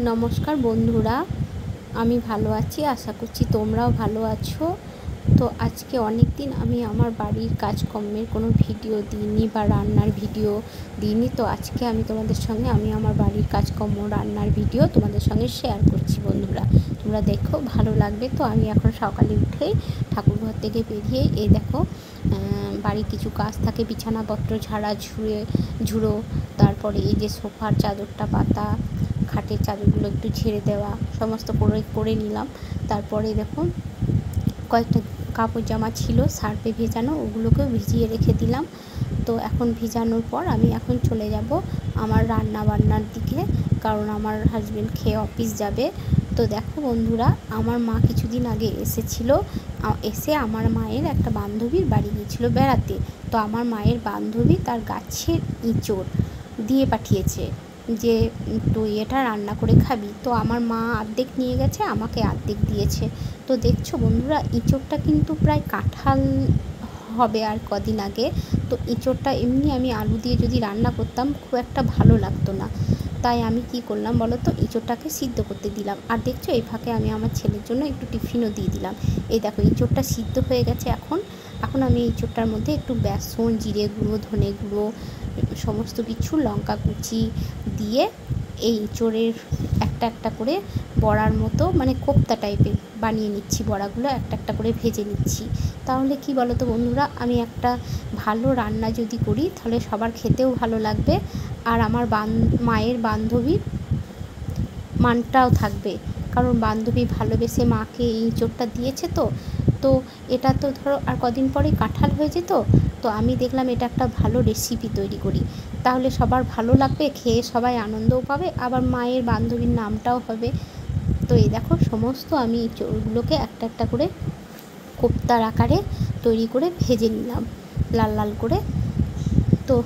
নমস্কার বন্ধুরা, আমি ভালো আছি। আশা করছি তোমরাও ভালো আছো। তো আজকে অনেক দিন আমি আমার বাড়ির কাজকর্মের কোনো ভিডিও দিইনি বা রান্নার ভিডিও দিইনি। তো আজকে আমি তোমাদের সঙ্গে আমার বাড়ির কাজকর্ম রান্নার ভিডিও তোমাদের সঙ্গে শেয়ার করছি। বন্ধুরা, তোমরা দেখো, ভালো লাগবে। তো আমি এখন সকালে উঠেই ঠাকুরঘর থেকে বেরিয়ে এই দেখো বাড়ির কিছু কাজ থাকে, বিছানাপত্র ঝাড়া ঝুড়ো, তারপরে এই যে সোফার চাদরটা পাতা, খাটের চাদরগুলো একটু ঝেড়ে দেওয়া, সমস্ত করে নিলাম। তারপরে দেখুন কয়েকটা কাপড় জামা ছিল সার্ফে ভেজানো, ওগুলোকেও ভিজিয়ে রেখে দিলাম। তো এখন ভিজানোর পর আমি এখন চলে যাব আমার রান্না বান্নার দিকে, কারণ আমার হাজবেন্ড খেয়ে অফিস যাবে। তো দেখো বন্ধুরা, আমার মা কিছুদিন আগে এসে আমার মায়ের একটা বান্ধবীর বাড়ি গিয়েছিল বেড়াতে। তো আমার মায়ের বান্ধবী তার গাছের ইঁচড় দিয়ে পাঠিয়েছে যে তুই এটা রান্না করে খাবি। তো আমার মা অর্ধেক নিয়ে গেছে, আমাকে অর্ধেক দিয়েছে। তো দেখছো বন্ধুরা, ইঁচড়টা কিন্তু প্রায় কাঁঠাল হবে আর কদিন আগে। তো ইঁচড়টা এমনি আমি আলু দিয়ে যদি রান্না করতাম খুব একটা ভালো লাগতো না। তাই আমি কি করলাম বলো তো, ইঁচড়টাকে সিদ্ধ করতে দিলাম। আর দেখছো এই ফাঁকে আমি আমার ছেলের জন্য একটু টিফিনও দিয়ে দিলাম। এই দেখো ইঁচড়টা সিদ্ধ হয়ে গেছে। এখন আমি ইঁচড়টার মধ্যে একটু বেসন, জিরে গুঁড়ো, ধনে গুঁড়ো, সমস্ত কিছু, লঙ্কা কুচি দিয়ে এই ইঁচড়ের একটা একটা করে বড়ার মতো, মানে কোপ্তা টাইপের বানিয়ে নিচ্ছি। বড়াগুলো একটা একটা করে ভেজে নিচ্ছি। তাহলে কি বলো তো বন্ধুরা, আমি একটা ভালো রান্না যদি করি তাহলে সবার খেতেও ভালো লাগবে, আর আমার মায়ের বান্ধবীর মানটাও থাকবে। কারণ বান্ধবী ভালোবেসে মাকে এই ইঁচড়টা দিয়েছে। তো এটা তো ধরো আর কদিন পরে কাঁঠাল হয়ে যেত। তো আমি দেখলাম এটা একটা ভালো রেসিপি তৈরি করি, তাহলে সবার ভালো লাগবে, খেয়ে সবাই আনন্দও পাবে, আবার মায়ের বান্ধবীর নামটাও হবে। তো এই দেখো সমস্ত আমি ইঁচড়গুলোকে একটা একটা করে কোপ্তার আকারে তৈরি করে ভেজে নিলাম লাল লাল করে। তো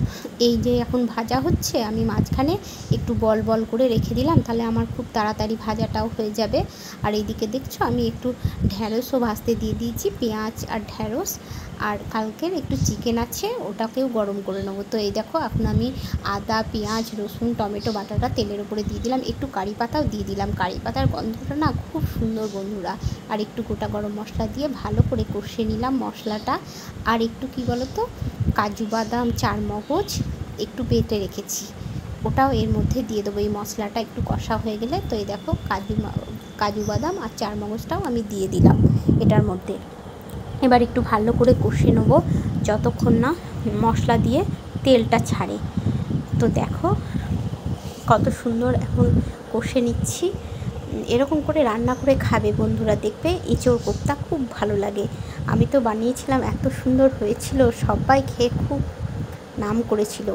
এই যে এখন ভাজা হচ্ছে, আমি মাঝখানে একটু বল বল করে রেখে দিলাম, তাহলে আমার খুব তাড়াতাড়ি ভাজাটাও হয়ে যাবে। আর এইদিকে দেখছো আমি একটু ঢ্যাঁড়সও ভাজতে দিয়ে দিয়েছি, পেঁয়াজ আর ঢ্যাঁড়স। আর কালকের একটু চিকেন আছে, ওটাকেও গরম করে নেবো। তো এই দেখো এখন আমি আদা, পেঁয়াজ, রসুন, টমেটো বাটাটা তেলের উপরে দিয়ে দিলাম, একটু কারি পাতাও দিয়ে দিলাম। কারি পাতার গন্ধটা না খুব সুন্দর বন্ধুরা। আর একটু গোটা গরম মশলা দিয়ে ভালো করে কষিয়ে নিলাম মশলাটা। আর একটু কি বলো তো, কাজু বাদাম, চারমগজ একটু বেটে রেখেছি, ওটাও এর মধ্যে দিয়ে দেবো। এই মশলাটা একটু কষা হয়ে গেলে, তো এই দেখো কাজু বাদাম আর চারমগজটাও আমি দিয়ে দিলাম এটার মধ্যে। এবার একটু ভালো করে কষিয়ে নেবো যতক্ষণ না মশলা দিয়ে তেলটা ছাড়ে। তো দেখো কত সুন্দর এখন কষে নিচ্ছি। এরকম করে রান্না করে খাবে বন্ধুরা, দেখবে ইঁচড় কোপ্তা খুব ভালো লাগে। আমি তো বানিয়েছিলাম, এত সুন্দর হয়েছিল, সবাই খেয়ে খুব নাম করেছিল।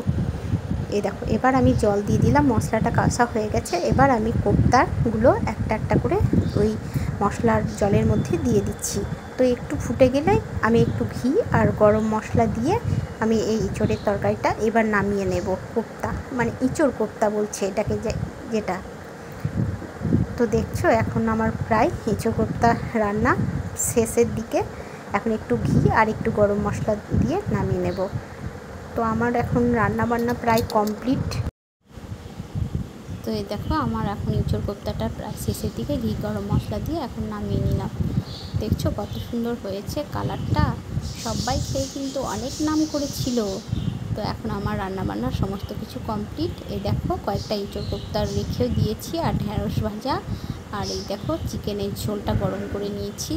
এই দেখো এবার আমি জল দিয়ে দিলাম, মশলাটা কষা হয়ে গেছে। এবার আমি কোপ্তাগুলো একটা একটা করে ওই মশলার জলের মধ্যে দিয়ে দিচ্ছি। তো একটু ফুটে গেলে আমি একটু ঘি আর গরম মশলা দিয়ে আমি এই ইঁচড়ের তরকারিটা এবার নামিয়ে নেব। কোপ্তা মানে ইঁচড় কোপ্তা বলছে এটাকে, যেটা। তো দেখছো এখন আমার প্রায় ইঁচড় কোপ্তা রান্না শেষের দিকে। এখন একটু ঘি আর একটু গরম মশলা দিয়ে নামিয়ে নেব। তো আমার এখন রান্না বান্না প্রায় কমপ্লিট। তো এই দেখো আমার এখন ইঁচড় কোপ্তাটা প্রায় শেষের দিকে, ঘি গরম মশলা দিয়ে এখন নামিয়ে নিলাম। দেখছো কত সুন্দর হয়েছে কালারটা, সবাই খেয়ে কিন্তু অনেক নাম করেছিল। তো এখন আমার রান্নাবান্না সমস্ত কিছু কমপ্লিট। এই দেখো কয়েকটা ইঁচড় কোপ্তা রেখেও দিয়েছি, আর ঢ্যাঁড়স ভাজা, আর এই দেখো চিকেনের ঝোলটা গরম করে নিয়েছি,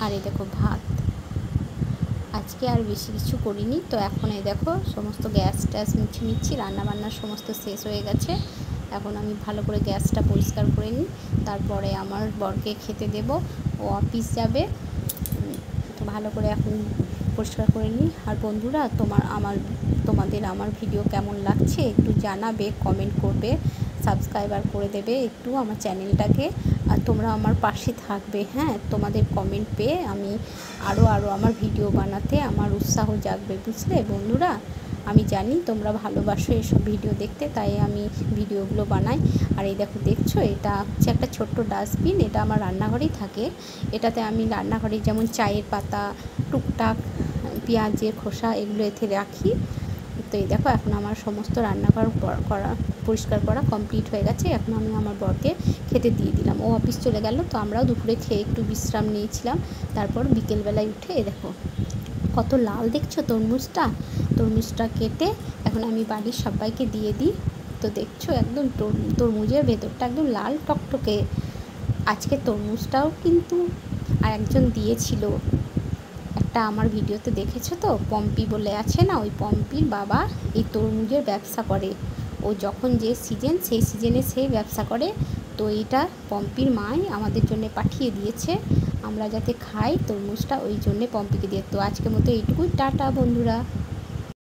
আর এই দেখো ভাত। আজকে আর বেশি কিছু করিনি। তো এখন এই দেখো সমস্ত গ্যাস ট্যাস মুছে নিচ্ছি, রান্নাবান্নার সমস্ত শেষ হয়ে গেছে। এখন আমি ভালো করে গ্যাসটা পরিষ্কার করে নিই, তারপরে আমার বরকে খেতে দেব, ও অফিস যাবে। তো ভালো করে এখন পরিষ্কার করে নিই। আর বন্ধুরা, তোমাদের আমার ভিডিও কেমন লাগছে একটু জানাবে, কমেন্ট করবে, সাবস্ক্রাইবার করে দেবে একটু আমার চ্যানেলটাকে। আর তোমরা আমার পাশে থাকবে, হ্যাঁ। তোমাদের কমেন্ট পেয়ে আমি আরও আমার ভিডিও বানাতে আমার উৎসাহ জাগবে, বুঝলে বন্ধুরা। আমি জানি তোমরা ভালোবাসো এসব ভিডিও দেখতে, তাই আমি ভিডিওগুলো বানাই। আর এই দেখছো এটা হচ্ছে একটা ছোট্ট ডাস্টবিন, এটা আমার রান্নাঘরেই থাকে। এটাতে আমি রান্নাঘরে যেমন চায়ের পাতা, টুকটাক পেঁয়াজের খোসা, এগুলো এতে রাখি। তো এই দেখো এখন আমার সমস্ত রান্নাঘর করা পরিষ্কার করা কমপ্লিট হয়ে গেছে। এখন আমি আমার বরকে খেতে দিয়ে দিলাম, ও অফিস চলে গেল। তো আমরাও দুপুরে খেয়ে একটু বিশ্রাম নিয়েছিলাম। তারপর বিকেলবেলায় উঠে দেখো কত লাল দেখছো তরমুজটা কেটে এখন আমি বাড়ির সবাইকে দিয়ে দিই। তো দেখছো একদম তরমুজের ভেতরটা একদম লাল টকটকে। আজকে তরমুজটাও কিন্তু আর একজন দিয়েছিল, একটা আমার ভিডিওতে দেখেছো তো, পম্পি বলে আছে না, ওই পম্পির বাবা এই তরমুজের ব্যবসা করে। ও যখন যে সিজন সেই সিজনে সেই ব্যবসা করে। তো এইটা পম্পির মাই আমাদের জন্য পাঠিয়ে দিয়েছে, আমরা যাতে খাই তরমুজটা, ওই জন্যে পম্পিকে দিয়ে। তো আজকের মতো এইটুকুই, টাটা বন্ধুরা।